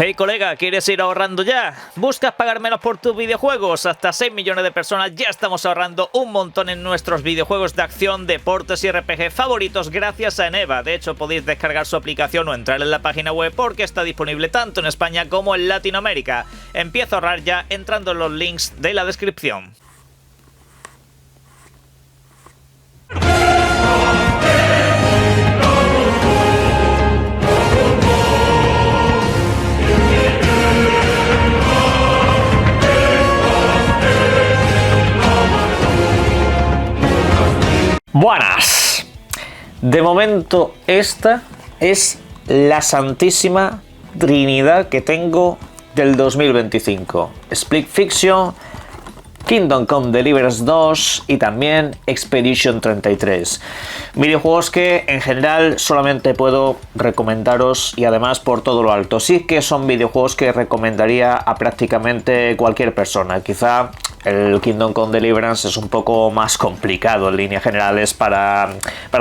Hey colega, ¿quieres ir ahorrando ya? ¿Buscas pagar menos por tus videojuegos? Hasta 6 millones de personas ya estamos ahorrando un montón en nuestros videojuegos de acción, deportes y RPG favoritos gracias a Eneva. De hecho, podéis descargar su aplicación o entrar en la página web porque está disponible tanto en España como en Latinoamérica. Empieza a ahorrar ya entrando en los links de la descripción. Buenas. De momento esta es la santísima trinidad que tengo del 2025. Split Fiction, Kingdom Come Deliverance 2 y también Expedition 33. Videojuegos que en general solamente puedo recomendaros y además por todo lo alto. Sí que son videojuegos que recomendaría a prácticamente cualquier persona. Quizá el Kingdom Come Deliverance es un poco más complicado en líneas generales para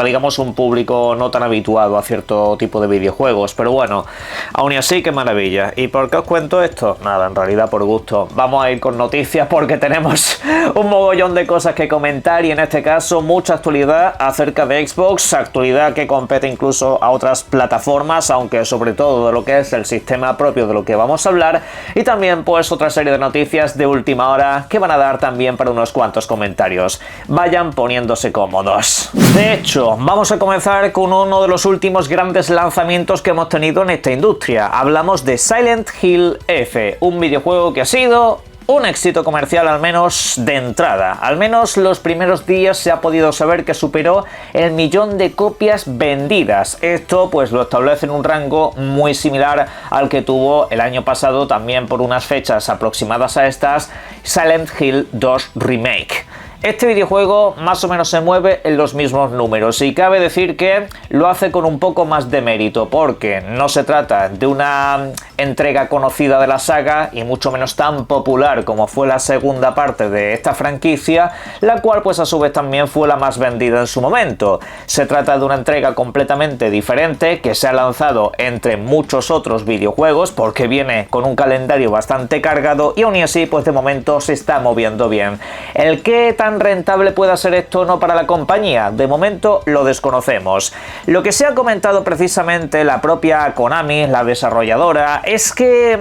digamos un público no tan habituado a cierto tipo de videojuegos, pero bueno, aún y así qué maravilla. ¿Y por qué os cuento esto? Nada, en realidad por gusto. Vamos a ir con noticias porque tenemos un mogollón de cosas que comentar y en este caso mucha actualidad acerca de Xbox, actualidad que compete incluso a otras plataformas, aunque sobre todo de lo que es el sistema propio de lo que vamos a hablar, y también pues otra serie de noticias de última hora que van a dar también para unos cuantos comentarios. Vayan poniéndose cómodos. De hecho, vamos a comenzar con uno de los últimos grandes lanzamientos que hemos tenido en esta industria. Hablamos de Silent Hill F, un videojuego que ha sido un éxito comercial al menos de entrada. Al menos los primeros días se ha podido saber que superó el 1.000.000 de copias vendidas. Esto pues lo establece en un rango muy similar al que tuvo el año pasado, también por unas fechas aproximadas a estas, Silent Hill 2 Remake. Este videojuego más o menos se mueve en los mismos números y cabe decir que lo hace con un poco más de mérito porque no se trata de una entrega conocida de la saga y mucho menos tan popular como fue la segunda parte de esta franquicia, la cual pues a su vez también fue la más vendida en su momento. Se trata de una entrega completamente diferente que se ha lanzado entre muchos otros videojuegos porque viene con un calendario bastante cargado y aún así pues de momento se está moviendo bien. El que tan rentable pueda ser esto o no para la compañía, de momento lo desconocemos. Lo que se ha comentado precisamente la propia Konami, la desarrolladora, es que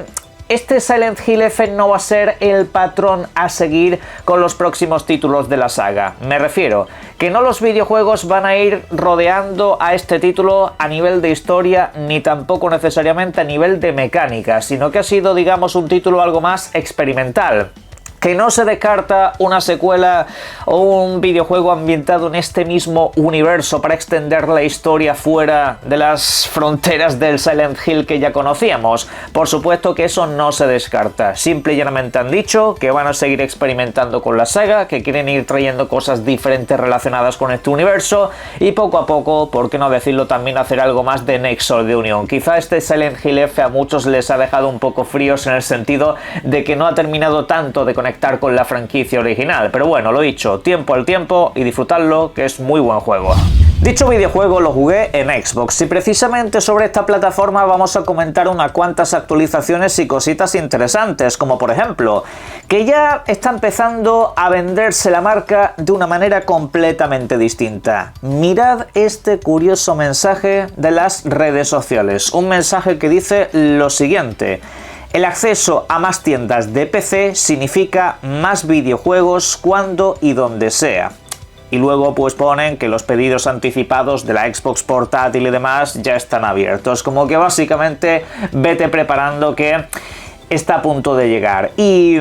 este Silent Hill F no va a ser el patrón a seguir con los próximos títulos de la saga. Me refiero que no los videojuegos van a ir rodeando a este título a nivel de historia ni tampoco necesariamente a nivel de mecánica, sino que ha sido, digamos, un título algo más experimental. Que no se descarta una secuela o un videojuego ambientado en este mismo universo para extender la historia fuera de las fronteras del Silent Hill que ya conocíamos. Por supuesto que eso no se descarta. Simple y llanamente han dicho que van a seguir experimentando con la saga, que quieren ir trayendo cosas diferentes relacionadas con este universo y poco a poco, por qué no decirlo, también hacer algo más de nexo de unión. Quizá este Silent Hill F a muchos les ha dejado un poco fríos en el sentido de que no ha terminado tanto de conectar con la franquicia original, pero bueno, lo dicho, tiempo al tiempo y disfrutarlo, que es muy buen juego. Dicho videojuego lo jugué en Xbox y precisamente sobre esta plataforma vamos a comentar unas cuantas actualizaciones y cositas interesantes, como por ejemplo, que ya está empezando a venderse la marca de una manera completamente distinta. Mirad este curioso mensaje de las redes sociales, un mensaje que dice lo siguiente: el acceso a más tiendas de PC significa más videojuegos cuando y donde sea. Y luego pues ponen que los pedidos anticipados de la Xbox portátil y demás ya están abiertos. Como que básicamente vete preparando que está a punto de llegar. Y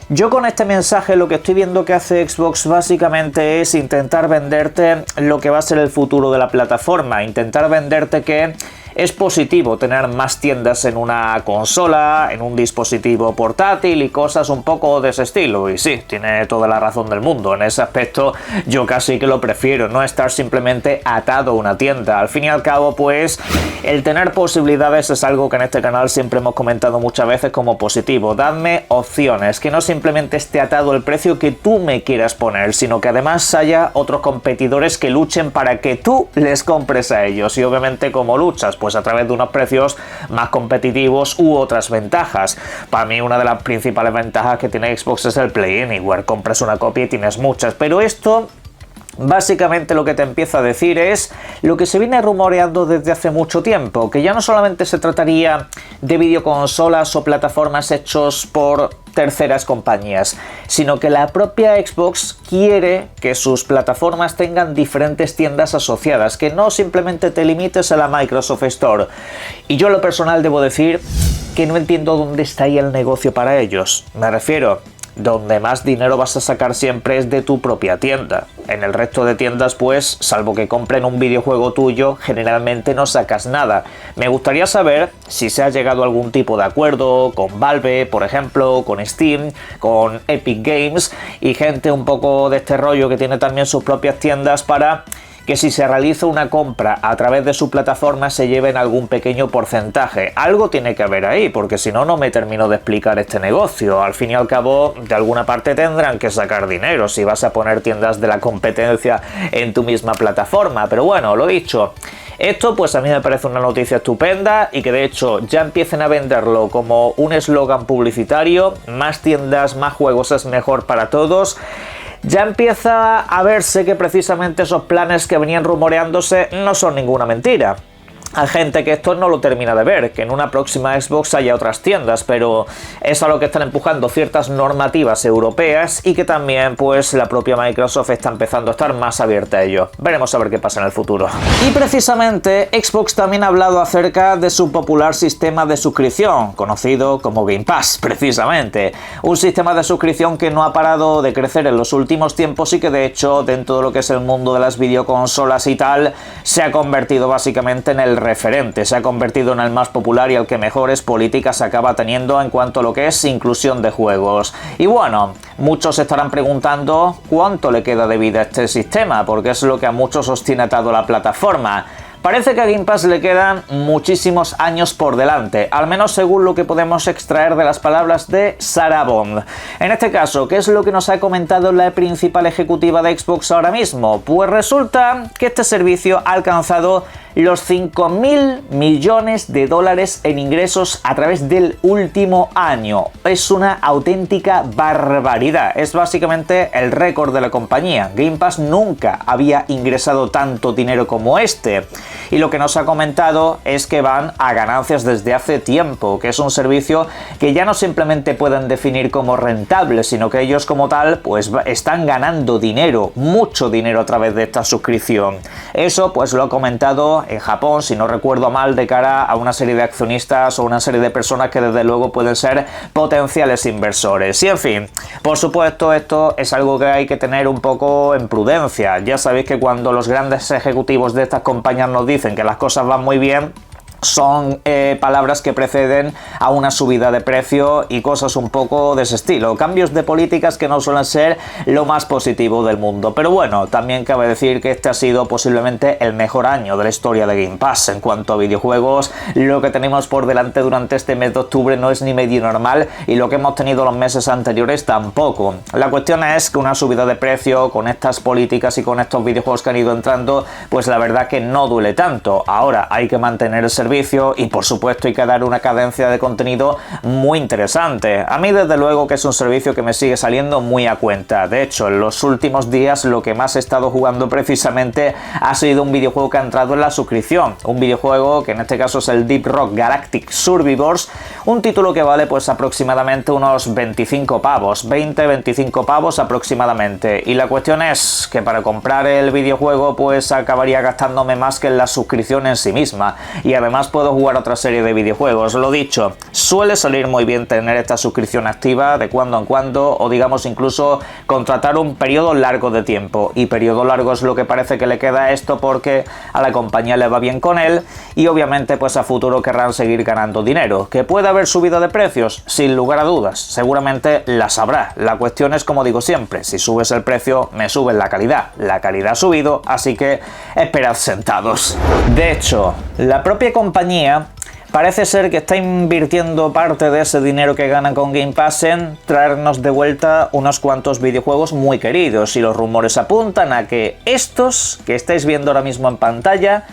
yo con este mensaje lo que estoy viendo que hace Xbox básicamente es intentar venderte lo que va a ser el futuro de la plataforma. Intentar venderte que es positivo tener más tiendas en una consola, en un dispositivo portátil y cosas un poco de ese estilo. Y sí, tiene toda la razón del mundo. En ese aspecto yo casi que lo prefiero, no estar simplemente atado a una tienda. Al fin y al cabo, pues, el tener posibilidades es algo que en este canal siempre hemos comentado muchas veces como positivo. Dadme opciones, que no simplemente esté atado el precio que tú me quieras poner, sino que además haya otros competidores que luchen para que tú les compres a ellos. Y obviamente como luchas pues a través de unos precios más competitivos u otras ventajas. Para mí una de las principales ventajas que tiene Xbox es el Play Anywhere, compras una copia y tienes muchas, pero esto básicamente lo que te empieza a decir es lo que se viene rumoreando desde hace mucho tiempo, que ya no solamente se trataría de videoconsolas o plataformas hechos por terceras compañías, sino que la propia Xbox quiere que sus plataformas tengan diferentes tiendas asociadas, que no simplemente te limites a la Microsoft Store. Y yo en lo personal debo decir que no entiendo dónde está ahí el negocio para ellos. Me refiero, donde más dinero vas a sacar siempre es de tu propia tienda. En el resto de tiendas, pues, salvo que compren un videojuego tuyo, generalmente no sacas nada. Me gustaría saber si se ha llegado a algún tipo de acuerdo con Valve, por ejemplo, con Steam, con Epic Games y gente un poco de este rollo que tiene también sus propias tiendas para que si se realiza una compra a través de su plataforma se lleven algún pequeño porcentaje. Algo tiene que haber ahí, porque si no, no me termino de explicar este negocio. Al fin y al cabo, de alguna parte tendrán que sacar dinero si vas a poner tiendas de la competencia en tu misma plataforma. Pero bueno, lo dicho, esto pues a mí me parece una noticia estupenda y que de hecho ya empiecen a venderlo como un eslogan publicitario: más tiendas, más juegos es mejor para todos. Ya empieza a verse que precisamente esos planes que venían rumoreándose no son ninguna mentira. Hay gente que esto no lo termina de ver, que en una próxima Xbox haya otras tiendas, pero es a lo que están empujando ciertas normativas europeas y que también pues la propia Microsoft está empezando a estar más abierta a ello. Veremos a ver qué pasa en el futuro. Y precisamente Xbox también ha hablado acerca de su popular sistema de suscripción, conocido como Game Pass, precisamente. Un sistema de suscripción que no ha parado de crecer en los últimos tiempos y que de hecho dentro de lo que es el mundo de las videoconsolas y tal, se ha convertido básicamente en el referente, se ha convertido en el más popular y el que mejores políticas acaba teniendo en cuanto a lo que es inclusión de juegos. Y bueno, muchos se estarán preguntando cuánto le queda de vida a este sistema, porque es lo que a muchos os tiene atado la plataforma. Parece que a Game Pass le quedan muchísimos años por delante, al menos según lo que podemos extraer de las palabras de Sarah Bond. En este caso, ¿qué es lo que nos ha comentado la principal ejecutiva de Xbox ahora mismo? Pues resulta que este servicio ha alcanzado los 5.000 millones de dólares en ingresos a través del último año. Es una auténtica barbaridad. Es básicamente el récord de la compañía. Game Pass nunca había ingresado tanto dinero como este. Y lo que nos ha comentado es que van a ganancias desde hace tiempo, que es un servicio que ya no simplemente pueden definir como rentable, sino que ellos como tal pues están ganando dinero, mucho dinero a través de esta suscripción. Eso pues lo ha comentado en Japón, si no recuerdo mal, de cara a una serie de accionistas o una serie de personas que desde luego pueden ser potenciales inversores. Y en fin, por supuesto esto es algo que hay que tener un poco en prudencia. Ya sabéis que cuando los grandes ejecutivos de estas compañías nos dicen que las cosas van muy bien, son palabras que preceden a una subida de precio y cosas un poco de ese estilo. Cambios de políticas que no suelen ser lo más positivo del mundo. Pero bueno, también cabe decir que este ha sido posiblemente el mejor año de la historia de Game Pass. En cuanto a videojuegos, lo que tenemos por delante durante este mes de octubre no es ni medio normal y lo que hemos tenido los meses anteriores tampoco. La cuestión es que una subida de precio con estas políticas y con estos videojuegos que han ido entrando, pues la verdad que no duele tanto. Ahora hay que mantener el servicio y por supuesto hay que dar una cadencia de contenido muy interesante. A mí desde luego que es un servicio que me sigue saliendo muy a cuenta. De hecho, en los últimos días lo que más he estado jugando precisamente ha sido un videojuego que ha entrado en la suscripción. Un videojuego que en este caso es el Deep Rock Galactic Survivors, un título que vale pues aproximadamente unos 25 pavos, 20-25 pavos aproximadamente. Y la cuestión es que para comprar el videojuego pues acabaría gastándome más que en la suscripción en sí misma. Y además puedo jugar otra serie de videojuegos. Lo dicho, suele salir muy bien tener esta suscripción activa de cuando en cuando, o digamos incluso contratar un periodo largo de tiempo. Y periodo largo es lo que parece que le queda a esto, porque a la compañía le va bien con él y obviamente pues a futuro querrán seguir ganando dinero. ¿Que puede haber subida de precios? Sin lugar a dudas, seguramente las habrá. La cuestión es, como digo siempre, si subes el precio me subes la calidad. La calidad ha subido, así que esperad sentados. De hecho, la propia compañía parece ser que está invirtiendo parte de ese dinero que ganan con Game Pass en traernos de vuelta unos cuantos videojuegos muy queridos, y los rumores apuntan a que estos que estáis viendo ahora mismo en pantalla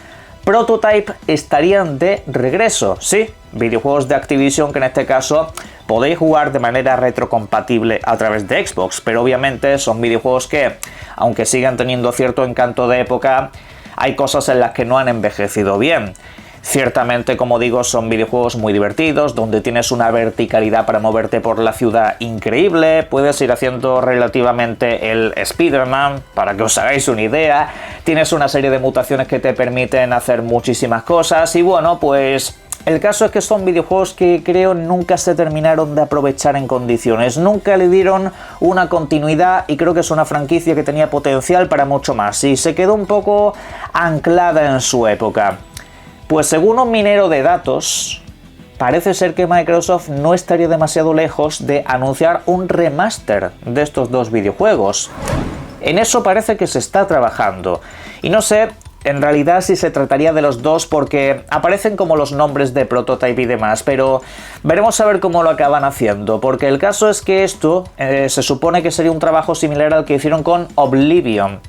Prototype estarían de regreso, sí, videojuegos de Activision que en este caso podéis jugar de manera retrocompatible a través de Xbox, pero obviamente son videojuegos que, aunque sigan teniendo cierto encanto de época, hay cosas en las que no han envejecido bien. Ciertamente, como digo, son videojuegos muy divertidos, donde tienes una verticalidad para moverte por la ciudad increíble, puedes ir haciendo relativamente el Spider-Man, para que os hagáis una idea, tienes una serie de mutaciones que te permiten hacer muchísimas cosas, y bueno, pues el caso es que son videojuegos que creo nunca se terminaron de aprovechar en condiciones, nunca le dieron una continuidad y creo que es una franquicia que tenía potencial para mucho más, y se quedó un poco anclada en su época. Pues según un minero de datos, parece ser que Microsoft no estaría demasiado lejos de anunciar un remaster de estos dos videojuegos. En eso parece que se está trabajando. Y no sé en realidad si se trataría de los dos porque aparecen como los nombres de Prototype y demás, pero veremos a ver cómo lo acaban haciendo, porque el caso es que esto se supone que sería un trabajo similar al que hicieron con Oblivion.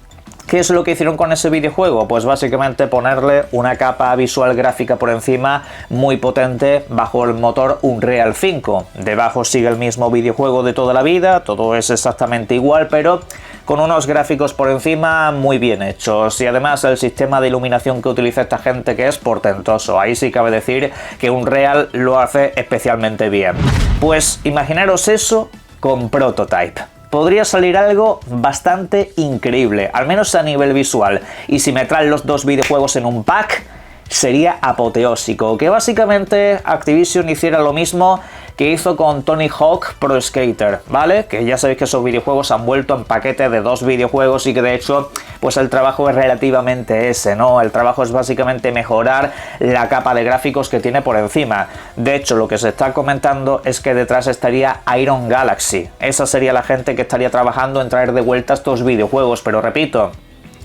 ¿Qué es lo que hicieron con ese videojuego? Pues básicamente ponerle una capa visual gráfica por encima muy potente bajo el motor Unreal 5. Debajo sigue el mismo videojuego de toda la vida, todo es exactamente igual, pero con unos gráficos por encima muy bien hechos. Y además el sistema de iluminación que utiliza esta gente que es portentoso. Ahí sí cabe decir que Unreal lo hace especialmente bien. Pues imaginaros eso con Prototype. Podría salir algo bastante increíble, al menos a nivel visual, y si me traen los dos videojuegos en un pack, sería apoteósico, que básicamente Activision hiciera lo mismo que hizo con Tony Hawk Pro Skater, ¿vale? Que ya sabéis que esos videojuegos han vuelto en paquete de dos videojuegos y que de hecho, pues el trabajo es relativamente ese, ¿no? El trabajo es básicamente mejorar la capa de gráficos que tiene por encima. De hecho, lo que se está comentando es que detrás estaría Iron Galaxy. Esa sería la gente que estaría trabajando en traer de vuelta estos videojuegos, pero repito,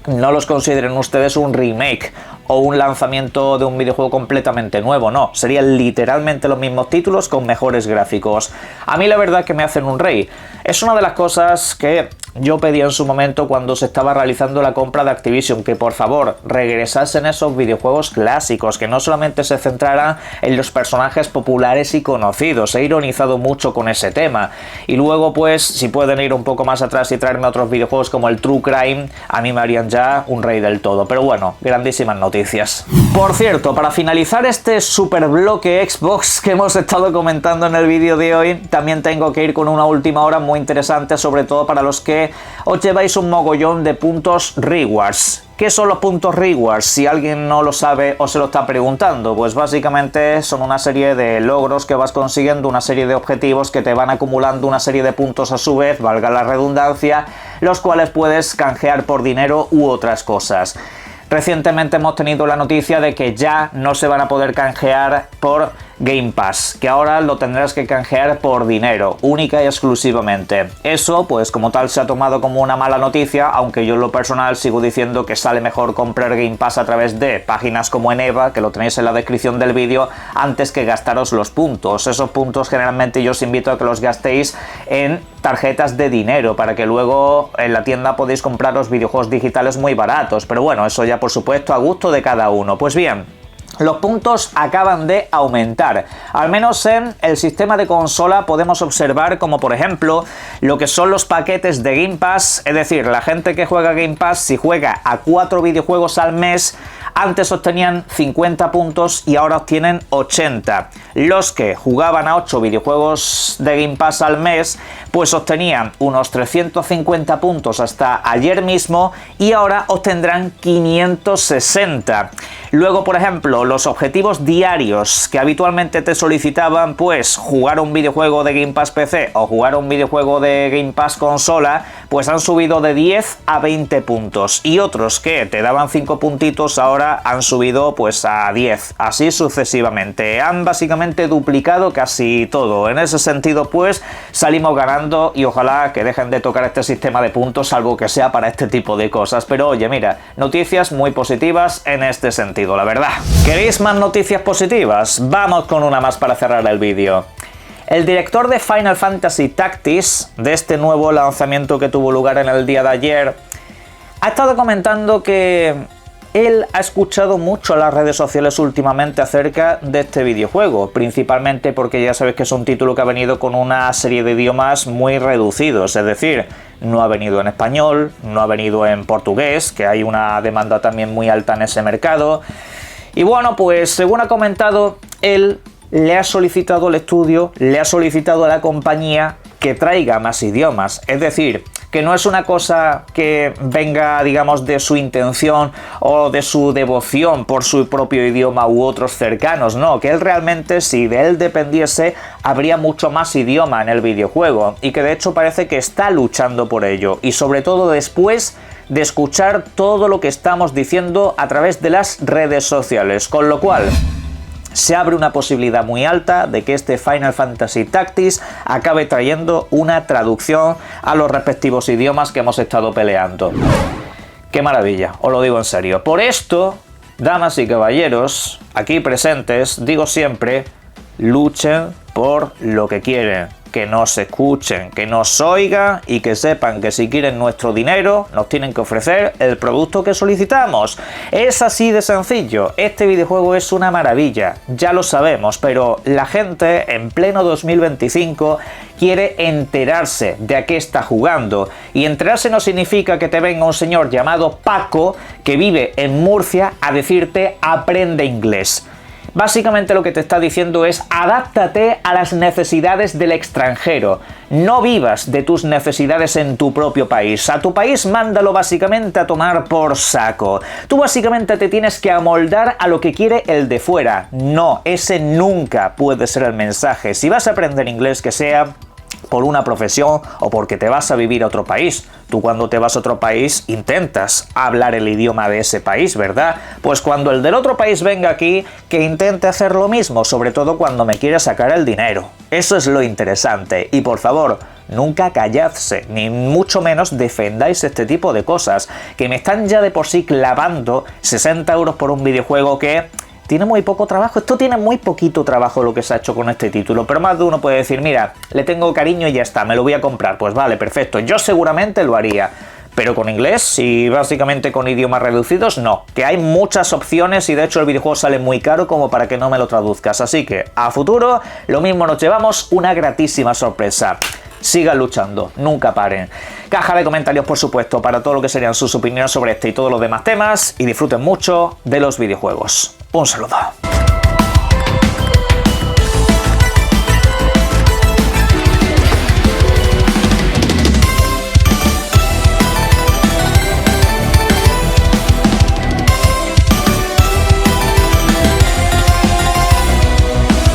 no los consideren ustedes un remake o un lanzamiento de un videojuego completamente nuevo, no, serían literalmente los mismos títulos con mejores gráficos. A mí la verdad que me hacen un rey. Es una de las cosas que yo pedí en su momento cuando se estaba realizando la compra de Activision, que por favor regresasen esos videojuegos clásicos, que no solamente se centraran en los personajes populares y conocidos. He ironizado mucho con ese tema. Y luego pues si pueden ir un poco más atrás y traerme otros videojuegos como el True Crime, a mí me harían ya un rey del todo. Pero bueno, grandísimas noticias. Por cierto, para finalizar este super bloque Xbox que hemos estado comentando en el vídeo de hoy, también tengo que ir con una última hora muy interesante, sobre todo para los que os lleváis un mogollón de puntos rewards. ¿Qué son los puntos rewards? Si alguien no lo sabe o se lo está preguntando, pues básicamente son una serie de logros que vas consiguiendo, una serie de objetivos que te van acumulando una serie de puntos a su vez, valga la redundancia, los cuales puedes canjear por dinero u otras cosas. Recientemente hemos tenido la noticia de que ya no se van a poder canjear por Game Pass, que ahora lo tendrás que canjear por dinero, única y exclusivamente. Eso, pues como tal, se ha tomado como una mala noticia, aunque yo en lo personal sigo diciendo que sale mejor comprar Game Pass a través de páginas como Eneba, que lo tenéis en la descripción del vídeo, antes que gastaros los puntos. Esos puntos generalmente yo os invito a que los gastéis en tarjetas de dinero, para que luego en la tienda podéis comprar los videojuegos digitales muy baratos, pero bueno, eso ya por supuesto a gusto de cada uno. Pues bien, los puntos acaban de aumentar, al menos en el sistema de consola podemos observar como por ejemplo lo que son los paquetes de Game Pass, es decir, la gente que juega Game Pass, si juega a 4 videojuegos al mes, antes obtenían 50 puntos y ahora obtienen 80. Los que jugaban a 8 videojuegos de Game Pass al mes, pues obtenían unos 350 puntos hasta ayer mismo y ahora obtendrán 560. Luego, por ejemplo, los objetivos diarios que habitualmente te solicitaban, pues jugar un videojuego de Game Pass PC o jugar un videojuego de Game Pass consola, pues han subido de 10 a 20 puntos. Y otros que te daban 5 puntitos ahora han subido pues a 10, así sucesivamente. Han básicamente duplicado casi todo. En ese sentido, pues salimos ganando y ojalá que dejen de tocar este sistema de puntos, salvo que sea para este tipo de cosas. Pero oye, mira, noticias muy positivas en este sentido, la verdad. ¿Queréis más noticias positivas? Vamos con una más para cerrar el vídeo. El director de Final Fantasy Tactics, de este nuevo lanzamiento que tuvo lugar en el día de ayer, ha estado comentando que él ha escuchado mucho las redes sociales últimamente acerca de este videojuego, principalmente porque ya sabéis que es un título que ha venido con una serie de idiomas muy reducidos, es decir, no ha venido en español, no ha venido en portugués, que hay una demanda también muy alta en ese mercado. Y bueno, pues según ha comentado, él le ha solicitado al estudio, le ha solicitado a la compañía que traiga más idiomas, es decir, que no es una cosa que venga, digamos, de su intención o de su devoción por su propio idioma u otros cercanos, no, que él realmente, si de él dependiese, habría mucho más idioma en el videojuego, y que de hecho parece que está luchando por ello, y sobre todo después de escuchar todo lo que estamos diciendo a través de las redes sociales, con lo cual se abre una posibilidad muy alta de que este Final Fantasy Tactics acabe trayendo una traducción a los respectivos idiomas que hemos estado peleando. ¡Qué maravilla! Os lo digo en serio. Por esto, damas y caballeros, aquí presentes, digo siempre, luchen por lo que quieren. Que nos escuchen, que nos oigan y que sepan que si quieren nuestro dinero nos tienen que ofrecer el producto que solicitamos. Es así de sencillo. Este videojuego es una maravilla, ya lo sabemos, pero la gente en pleno 2025 quiere enterarse de a qué está jugando. Y enterarse no significa que te venga un señor llamado Paco que vive en Murcia a decirte aprende inglés. Básicamente lo que te está diciendo es adáptate a las necesidades del extranjero. No vivas de tus necesidades en tu propio país. A tu país mándalo básicamente a tomar por saco. Tú básicamente te tienes que amoldar a lo que quiere el de fuera. No, ese nunca puede ser el mensaje. Si vas a aprender inglés, que sea por una profesión o porque te vas a vivir a otro país. Tú cuando te vas a otro país intentas hablar el idioma de ese país, ¿verdad? Pues cuando el del otro país venga aquí, que intente hacer lo mismo, sobre todo cuando me quiere sacar el dinero. Eso es lo interesante. Y por favor, nunca calladse, ni mucho menos defendáis este tipo de cosas, que me están ya de por sí clavando 60 euros por un videojuego que tiene muy poco trabajo. Esto tiene muy poquito trabajo lo que se ha hecho con este título, pero más de uno puede decir, mira, le tengo cariño y ya está, me lo voy a comprar. Pues vale, perfecto, yo seguramente lo haría. Pero con inglés y básicamente con idiomas reducidos, no. Que hay muchas opciones y de hecho el videojuego sale muy caro como para que no me lo traduzcas. Así que a futuro lo mismo nos llevamos una gratísima sorpresa. Sigan luchando, nunca paren. Caja de comentarios, por supuesto, para todo lo que serían sus opiniones sobre este y todos los demás temas. Y disfruten mucho de los videojuegos. Un saludo.